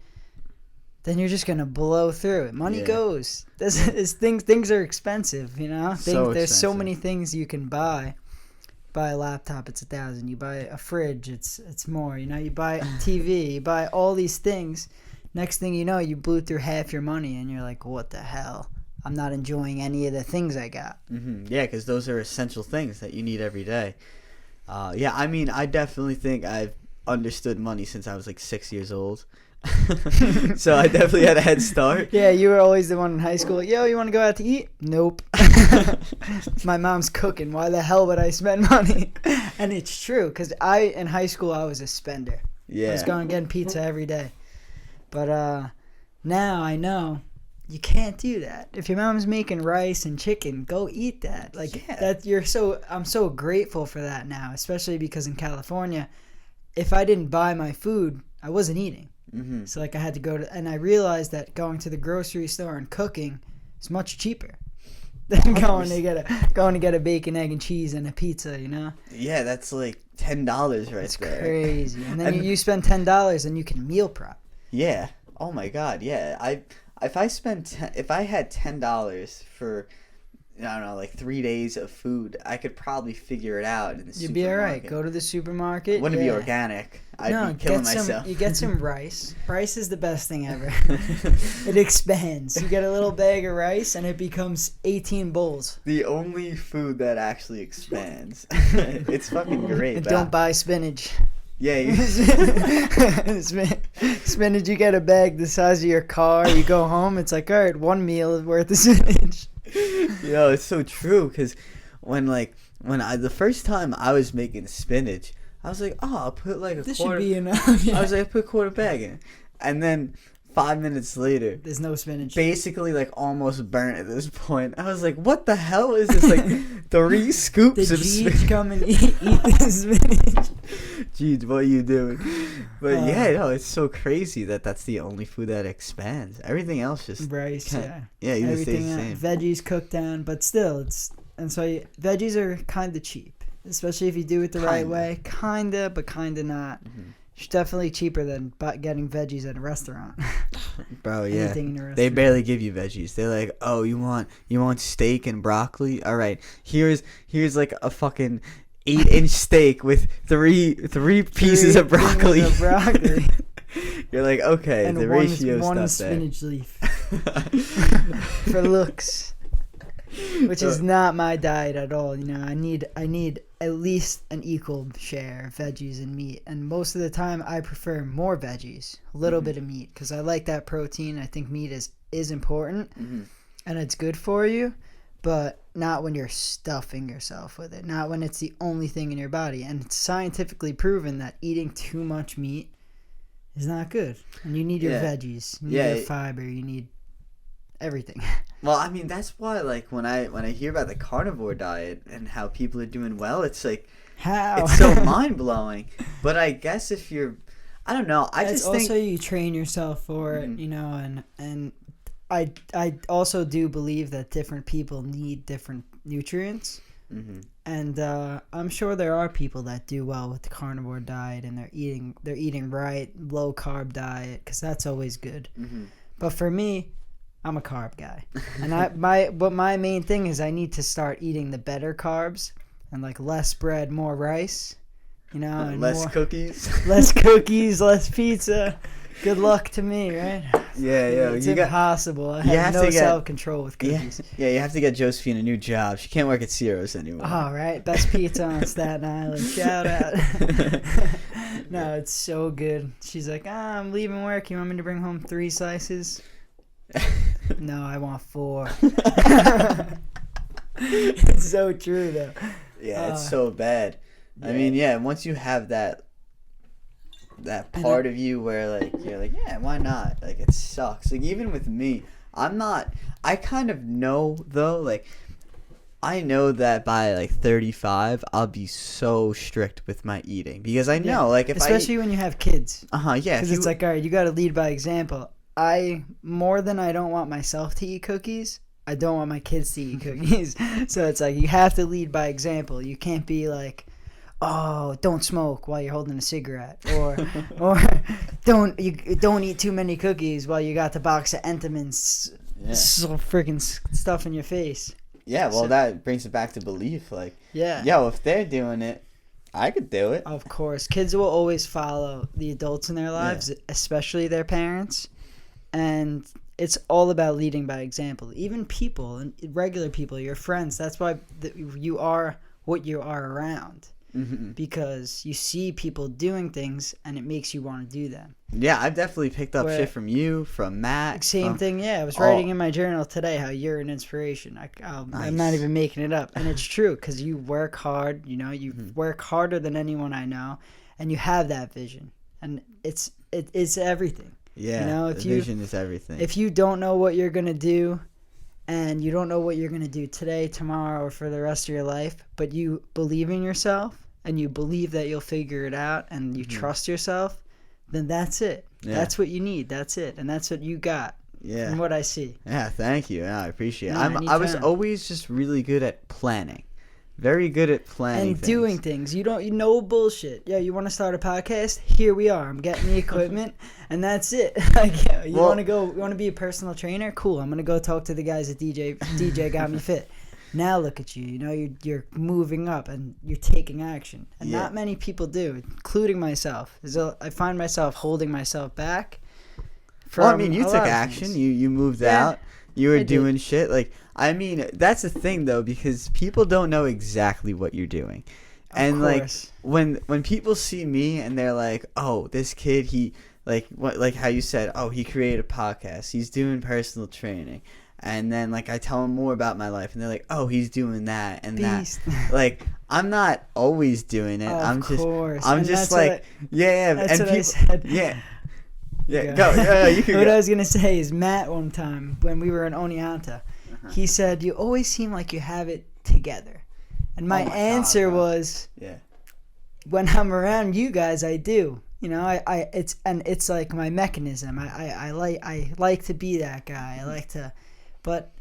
then you're just gonna blow through it. Money Yeah. goes. Things are expensive, you know. There's so expensive. many things you can buy. Buy a laptop, it's $1,000. You buy a fridge, it's more. You know, you buy a TV, you buy all these things. Next thing you know, you blew through half your money, and you're like, what the hell? I'm not enjoying any of the things I got. Mm-hmm. Yeah, because those are essential things that you need every day. Yeah, I mean, I definitely think I've understood money since I was like 6 years old. So I definitely had a head start. Yeah, you were always the one in high school. Yo, you want to go out to eat? Nope. My mom's cooking. Why the hell would I spend money? And it's true, because in high school, I was a spender. I was Yeah. going getting pizza every day. But now I know you can't do that. If your mom's making rice and chicken, go eat that. Like I'm so grateful for that now, especially because in California, if I didn't buy my food, I wasn't eating. Mm-hmm. So like I had to go to, and I realized that going to the grocery store and cooking is much cheaper than going to get a bacon, egg, and cheese and a pizza. You know? Yeah, that's like $10 right It's there. crazy. And then you spend $10 and you can meal prep. Yeah. Oh my God. Yeah. If I had $10 for, I don't know, like 3 days of food, I could probably figure it out in the You'd be all right. Go to the supermarket. Wouldn't be organic. I'd be killing myself. You get some rice. Rice is the best thing ever. It expands. You get a little bag of rice and it becomes 18 bowls. The only food that actually expands. It's fucking great. And don't buy spinach. Yeah. Spinach, you get a bag the size of your car. You go home, it's like, all right, one meal is worth of spinach. Yo, it's so true, because the first time I was making spinach, I was like, oh, I'll put like this quarter. Should be enough. Yeah. I was like, I put a quarter bag in, and then 5 minutes later, there's no spinach. Basically, like almost burnt at this point. I was like, what the hell is this? Like 3 scoops the of Jeeds spinach. come and eat this spinach. Jeez, what are you doing? But yeah, no, it's so crazy that's the only food that expands. Everything else just rice. Yeah, you just stay the Everything same. veggies cooked down, but still, veggies are kind of cheap, especially if you do it the right way. Kinda, but kinda not. Mm-hmm. It's definitely cheaper than getting veggies at a restaurant. Bro, yeah. Anything in a restaurant. They barely give you veggies. They're like, oh, you want steak and broccoli? All right, here's like a fucking 8-inch steak with three pieces of broccoli. You're like, okay, and the ratio's one not spinach there. leaf for looks, which is not my diet at all. You know, I need at least an equal share of veggies and meat, and most of the time I prefer more veggies, a little bit of meat, because I like that protein. I think meat is important, and it's good for you. But not when you're stuffing yourself with it. Not when it's the only thing in your body. And it's scientifically proven that eating too much meat is not good. And you need your veggies. You need your fiber. You need everything. Well, I mean, that's why, like, when I hear about the carnivore diet and how people are doing well, it's like, how? It's so mind-blowing. But I guess if you're, I don't know. I just think also you train yourself for it, you know, and I also do believe that different people need different nutrients, and I'm sure there are people that do well with the carnivore diet and they're eating right, low carb diet, because that's always good. But for me, I'm a carb guy, and my main thing is I need to start eating the better carbs and like less bread, more rice, you know, and less cookies, less pizza. Good luck to me, right? Yeah. It's impossible. I have no self-control with cookies. Yeah, you have to get Josephine a new job. She can't work at Ciro's anymore. All right. Best pizza on Staten Island. Shout out. No, it's so good. She's like, I'm leaving work. You want me to bring home 3 slices? No, I want 4. It's so true, though. Yeah, it's so bad. Yeah. I mean, yeah, once you have that part of you where like you're like, yeah, why not? Like, it sucks. Like, even with me, I kind of know though, like, I know that by like 35 I'll be so strict with my eating, because I know, like, if especially when you have kids. Yeah, because it's like, all right, you got to lead by example. More than I don't want myself to eat cookies, I don't want my kids to eat cookies. So it's like, you have to lead by example. You can't be like, oh, don't smoke while you're holding a cigarette, or don't eat too many cookies while you got the box of Entenmann's freaking stuff in your face. Yeah, well, that brings it back to belief. Like, yo, if they're doing it, I could do it. Of course, kids will always follow the adults in their lives, especially their parents, and it's all about leading by example. Even people, and regular people, your friends. That's why you are what you are around. Because you see people doing things and it makes you want to do them. Yeah, I've definitely picked up shit from you, from Matt. Same thing, yeah. I was writing in my journal today how you're an inspiration. I'm not even making it up. And it's true, because you work hard, you know, you work harder than anyone I know, and you have that vision. And it's everything. Yeah, You know, the vision is everything. if you don't know what you're going to do, and you don't know what you're going to do today, tomorrow, or for the rest of your life, but you believe in yourself and you believe that you'll figure it out and you trust yourself, then that's it. Yeah. That's what you need. That's it. And that's what you got from what I see. Yeah, thank you. Yeah, I appreciate it. No, I was anytime. always just really good at planning. Very good at planning And things. doing things. You know bullshit. Yeah, you want to start a podcast? Here we are. I'm getting the equipment, and that's it. Like, yeah, you want to be a personal trainer? Cool. I'm gonna go talk to the guys at DJ Got Me Fit. Now look at you. You know, you're moving up and you're taking action, and not many people do, including myself. I find myself holding myself back. Well, I mean, you took action. You moved out. You were doing shit. Like, I mean, that's the thing though, because people don't know exactly what you're doing. And like when people see me and they're like, "Oh, this kid, he like how you said, oh, he created a podcast. He's doing personal training." And then like I tell them more about my life and they're like, "Oh, he's doing that and that." Like, I'm not always doing it. I'm just like, yeah, that's and what people, I said. yeah. Yeah, go. Yeah, you can What go. I was going to say is Matt one time when we were in Oneonta, he said, "You always seem like you have it together." And my answer was, when I'm around you guys, I do. You know, it's like my mechanism. I like to be that guy. But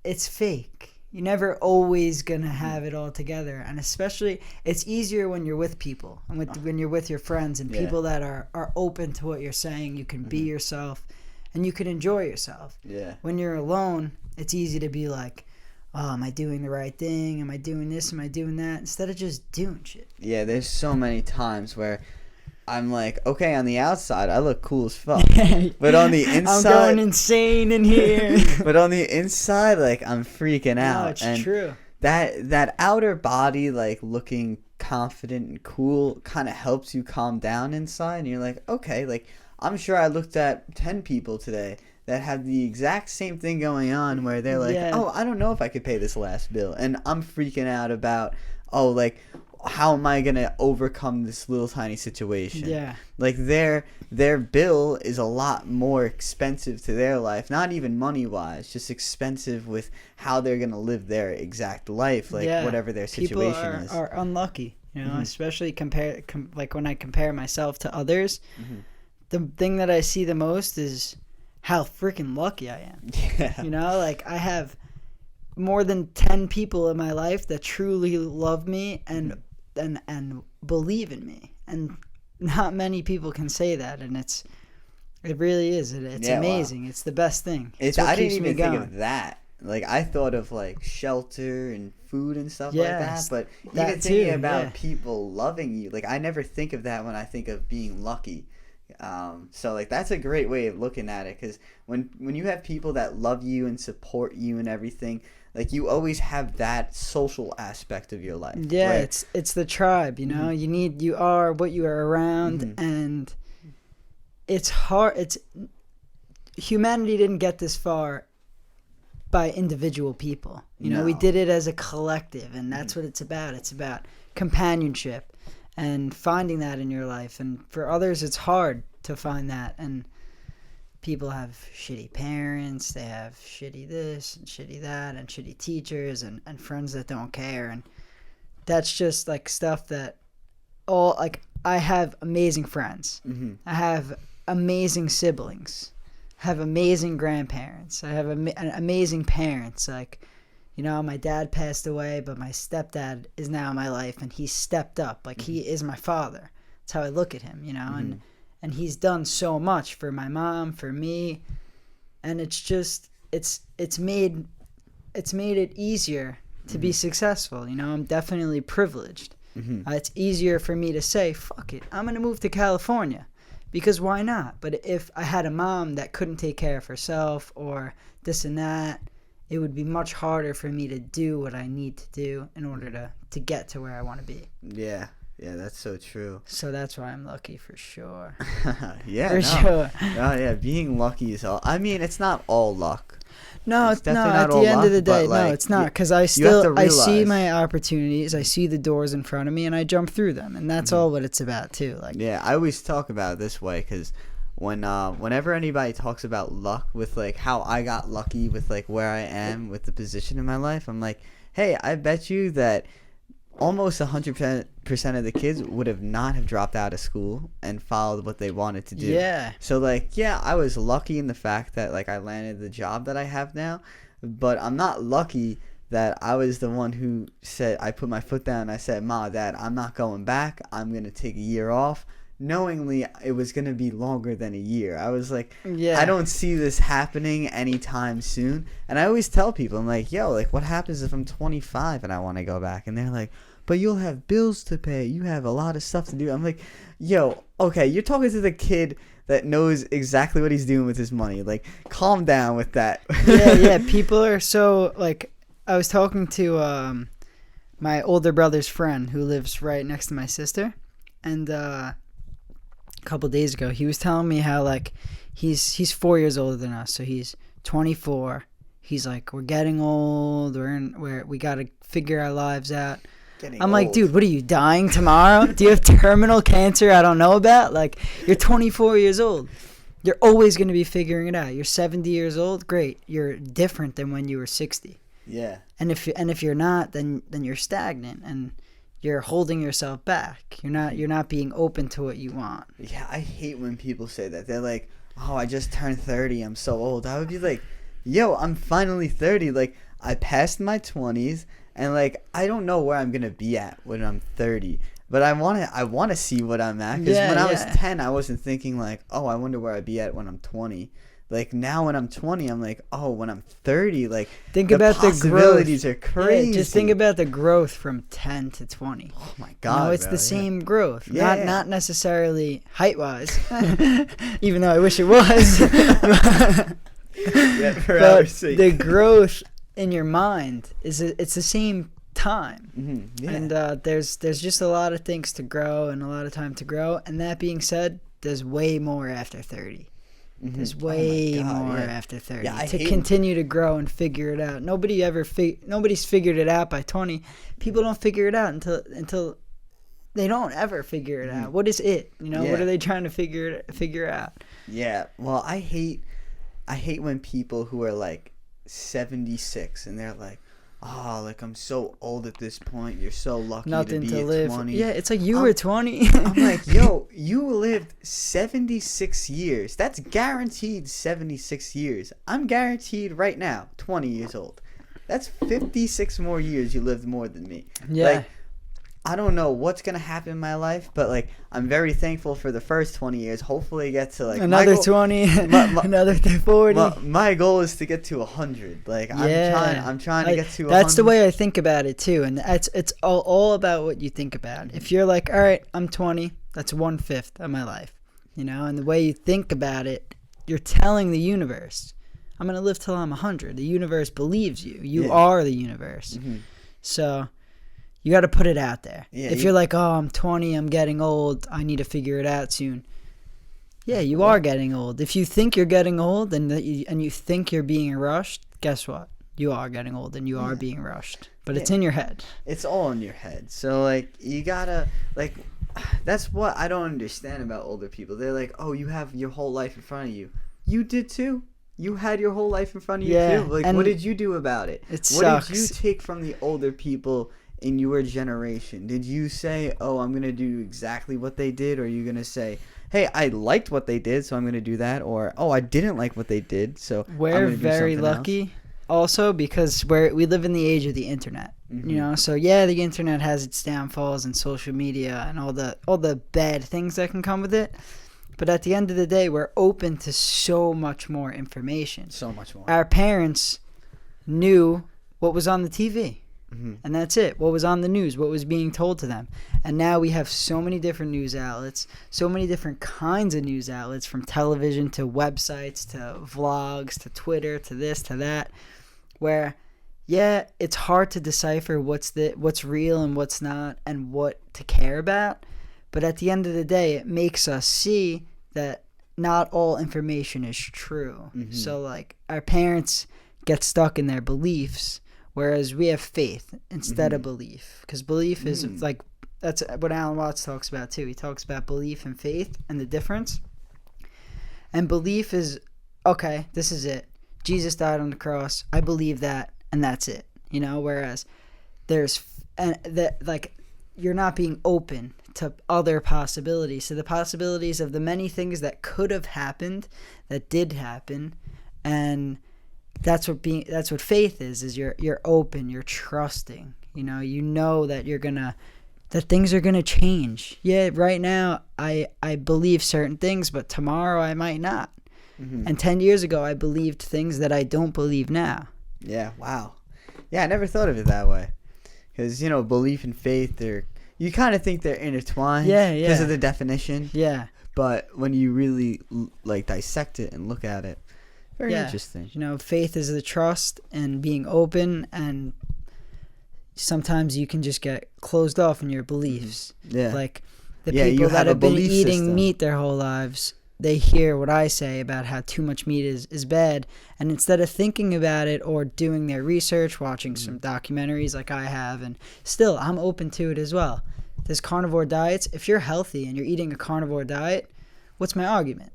it's fake. You're never always gonna have it all together, and especially it's easier when you're with people and when you're with your friends and people that are open to what you're saying. You can be yourself, and you can enjoy yourself. Yeah. When you're alone, it's easy to be like, "Oh, am I doing the right thing? Am I doing this? Am I doing that?" Instead of just doing shit. Yeah, there's so many times where I'm like, okay, on the outside, I look cool as fuck. But on the inside... I'm going insane in here. But on the inside, like, I'm freaking out. No, it's true. That outer body, like, looking confident and cool kind of helps you calm down inside. And you're like, okay, like, I'm sure I looked at 10 people today that have the exact same thing going on where they're like, oh, I don't know if I could pay this last bill. And I'm freaking out about, oh, like... how am I gonna overcome this little tiny situation? Yeah. Like their bill is a lot more expensive to their life, not even money wise, just expensive with how they're gonna live their exact life, like whatever their situation is. People are unlucky, you know, especially like when I compare myself to others. The thing that I see the most is how freaking lucky I am. Yeah. You know, like I have more than 10 people in my life that truly love me and believe in me, and not many people can say that, and it really is. It's amazing. Wow. It's the best thing. I didn't even think of that. Like I thought of like shelter and food and stuff like that, but even thinking about people loving you, like I never think of that when I think of being lucky. So like that's a great way of looking at it, because when you have people that love you and support you and everything, like you always have that social aspect of your life. Yeah, it's the tribe, you know. You are what you are around, and it's hard. Humanity didn't get this far by individual people. You know, we did it as a collective, and that's what it's about. It's about companionship and finding that in your life. And for others, it's hard to find that. And people have shitty parents, they have shitty this and shitty that, and shitty teachers and friends that don't care. And that's just like stuff that I have amazing friends. I have amazing siblings. I have amazing grandparents. I have amazing parents. Like, you know, my dad passed away, but my stepdad is now in my life, and he stepped up. Like, he is my father. That's how I look at him, you know, and he's done so much for my mom, for me, and it's just, it's made it easier to be successful, you know. I'm definitely privileged. It's easier for me to say, fuck it, I'm going to move to California, because why not? But if I had a mom that couldn't take care of herself or this and that, it would be much harder for me to do what I need to do in order to get to where I want to be. Yeah, that's so true. So that's why I'm lucky for sure. Sure. Oh, yeah, being lucky is all. I mean, it's not all luck. No, at the end of the day, no, it's not, because I see my opportunities, I see the doors in front of me, and I jump through them, and that's all what it's about too. Like, yeah, I always talk about it this way, because whenever anybody talks about luck with like how I got lucky with like where I am with the position in my life, I'm like, hey, I bet you that almost 100% of the kids would have not have dropped out of school and followed what they wanted to do. Yeah. So like, yeah, I was lucky in the fact that like I landed the job that I have now, but I'm not lucky that I was the one who said, I put my foot down and I said, Ma, Dad, I'm not going back. I'm going to take a year off. Knowingly it was going to be longer than a year. I was like, Yeah. I don't see this happening anytime soon. And I always tell people, I'm like, yo, like what happens if I'm 25 and I want to go back? And they're like, but you'll have bills to pay. You have a lot of stuff to do. I'm like, yo, okay, you're talking to the kid that knows exactly what he's doing with his money. Like, calm down with that. Yeah. People are so like, I was talking to my older brother's friend who lives right next to my sister, and a couple days ago he was telling me how like he's 4 years older than us, so he's 24. He's like, we're getting old. We got to figure our lives out. I'm like, dude, what are you, dying tomorrow? Do you have terminal cancer I don't know about? Like, you're 24 years old. You're always going to be figuring it out. You're 70 years old. Great. You're different than when you were 60. Yeah. And if you're not, then you're stagnant and you're holding yourself back. You're not being open to what you want. Yeah, I hate when people say that. They're like, oh, I just turned 30. I'm so old. I would be like, yo, I'm finally 30. Like, I passed my 20s. And, like, I don't know where I'm going to be at when I'm 30. But I want to see what I'm at. Because when I was 10, I wasn't thinking, like, oh, I wonder where I'd be at when I'm 20. Like, now when I'm 20, I'm like, oh, when I'm 30, like, think about the possibilities are crazy. Yeah, just think about the growth from 10 to 20. Oh, my God. No, it's the same growth. Yeah, not necessarily height-wise, even though I wish it was. Yeah, for but our sake. the growth in your mind it's the same time. Mm-hmm. Yeah. And there's just a lot of things to grow and a lot of time to grow. And that being said, there's way more after 30. Mm-hmm. There's way more yeah. after 30 Yeah, to continue to grow and figure it out. Nobody's figured it out by 20. People don't figure it out until they don't ever figure it out. What is it? What are they trying to figure out? Yeah. Well, I hate when people who are like 76 and they're like, oh, like I'm so old at this point. You're so lucky Nothing to be to at live. 20. Yeah, it's like you were 20. I'm like, yo, you lived 76 years. That's guaranteed 76 years. I'm guaranteed right now 20 years old. That's 56 more years you lived more than me. Yeah. Like, I don't know what's going to happen in my life, but like I'm very thankful for the first 20 years. Hopefully I get to like another 20, another 40. My goal is to get to 100. Like I'm trying to get to 100. That's the way I think about it too, and it's all about what you think about. If you're like, all right, I'm 20, that's 1/5 of my life, and the way you think about it, you're telling the universe, I'm gonna live till I'm 100. The universe believes you. You are the universe. Mm-hmm. So you got to put it out there. Yeah, if you're like, oh, I'm 20, I'm getting old, I need to figure it out soon. Yeah, you are getting old. If you think you're getting old and you think you're being rushed, guess what? You are getting old and you are being rushed. But it's in your head. It's all in your head. So, like, you got to, like, that's what I don't understand about older people. They're like, oh, you have your whole life in front of you. You did too. You had your whole life in front of you too. Like, what did you do about it? It What sucks. did you take from the older people in your generation? Did you say, oh, I'm going to do exactly what they did? Or are you going to say, hey, I liked what they did, so I'm going to do that? Or, oh, I didn't like what they did, so we're I'm going to do very something lucky else? Also because we live in the age of the internet. Mm-hmm. So yeah, the internet has its downfalls and social media and all the bad things that can come with it. But at the end of the day, we're open to so much more information. So much more. Our parents knew what was on the TV. Mm-hmm. And that's it. What was on the news, what was being told to them. And now we have so many different news outlets, so many different kinds of news outlets, from television to websites to vlogs to Twitter to this to that, where, yeah, it's hard to decipher what's real and what's not and what to care about. But at the end of the day, it makes us see that not all information is true. Mm-hmm. So, like, our parents get stuck in their beliefs, whereas we have faith instead of belief. Because belief is like, that's what Alan Watts talks about too. He talks about belief and faith and the difference. And belief is, okay, this is it. Jesus died on the cross. I believe that, and that's it. You know, whereas you're not being open to other possibilities. So the possibilities of the many things that could have happened, that did happen, and that's what faith is you're open, you're trusting. You know that that things are gonna change. Yeah, right now I believe certain things, but tomorrow I might not. Mm-hmm. And 10 years ago I believed things that I don't believe now. Yeah, wow. Yeah, I never thought of it that way. Because, belief and faith, you kind of think they're intertwined. Yeah. Because of the definition. Yeah. But when you really, dissect it and look at it, very interesting. Faith is the trust and being open, and sometimes you can just get closed off in your beliefs. Yeah. Like the people that have been eating meat their whole lives, they hear what I say about how too much meat is bad, and instead of thinking about it or doing their research, watching some documentaries like I have, and still I'm open to it as well. There's carnivore diets. If you're healthy and you're eating a carnivore diet, what's my argument?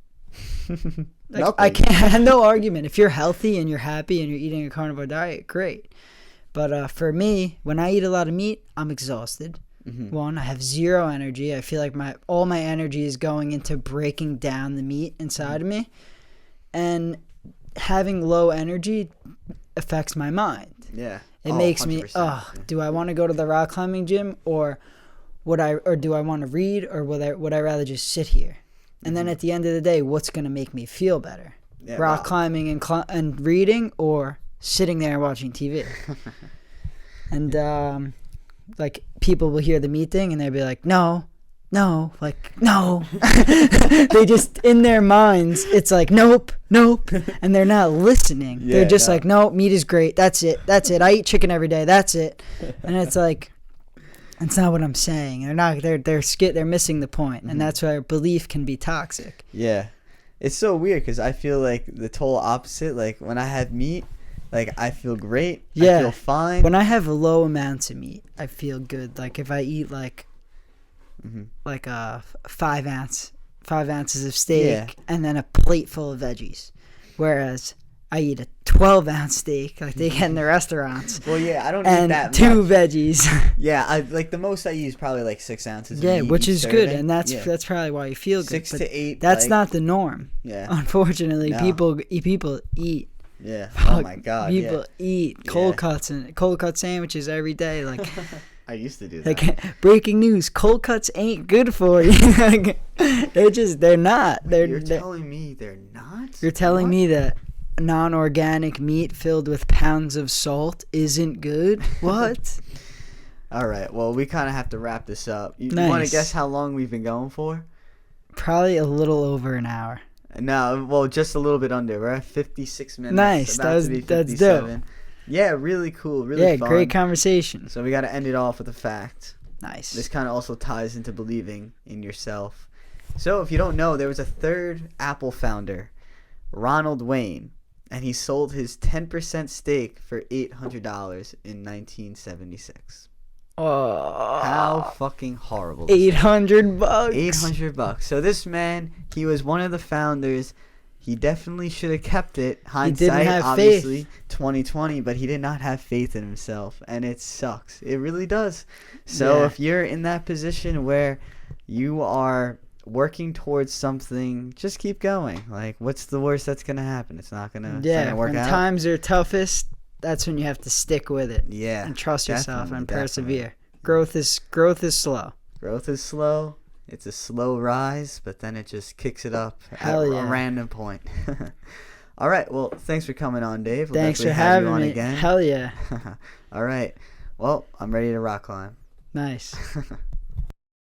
I can't have no argument. If you're healthy and you're happy and you're eating a carnivore diet, great. But for me, when I eat a lot of meat, I'm exhausted. Mm-hmm. One, I have zero energy. I feel like all my energy is going into breaking down the meat inside of me. And having low energy affects my mind. Yeah. It makes me, do I want to go to the rock climbing gym, or do I want to read, or would I rather just sit here? And then at the end of the day, what's going to make me feel better? Yeah, rock climbing and reading, or sitting there and watching TV? And people will hear the meat thing and they'll be like, no. They just, in their minds, it's like, nope. And they're not listening. Yeah, they're just like, no, meat is great. That's it. I eat chicken every day. That's it. And it's like, that's not what I'm saying. They're missing the point. And that's why belief can be toxic. Yeah. It's so weird because I feel like the total opposite. Like when I have meat, I feel great. Yeah. I feel fine. When I have low amounts of meat, I feel good. Like if I eat 5 ounces of steak and then a plate full of veggies, whereas I eat a 12-ounce steak like they get in the restaurants. Well, yeah, I don't eat that much. And 2 veggies. Yeah, the most I use probably 6 ounces. Yeah, of meat which is serving. good, and that's probably why you feel good. 6 to 8. That's not the norm. Yeah. Unfortunately, no. People eat. Yeah. Oh my God. People eat cold cuts and cold cut sandwiches every day. I used to do that. Breaking news: cold cuts ain't good for you. They're not. You're telling me they're not? You're telling me that non-organic meat filled with pounds of salt isn't good? What? All right. Well, we kind of have to wrap this up. You Nice. want to guess how long we've been going for? Probably a little over an hour. No, well, just a little bit under. We're at 56 minutes. Nice. That's dope. Yeah, really cool. Really fun. Great conversation. So we got to end it off with a fact. Nice. This kind of also ties into believing in yourself. So if you don't know, there was a third Apple founder, Ronald Wayne, and he sold his 10% stake for $800 in 1976. Oh, how fucking horrible! $800. $800. So this man, he was one of the founders. He definitely should have kept it. Hindsight, obviously, 2020, but he did not have faith in himself, and it sucks. It really does. So if you're in that position where you are working towards something, just keep going. What's the worst that's gonna happen? It's not gonna work out. When times are toughest, that's when you have to stick with it. Yeah. And trust yourself and persevere. Growth is slow. Growth is slow. It's a slow rise, but then it just kicks it up at a random point. All right. Well, thanks for coming on, Dave. We'll thanks for having me. Again. Hell yeah. All right. Well, I'm ready to rock climb. Nice.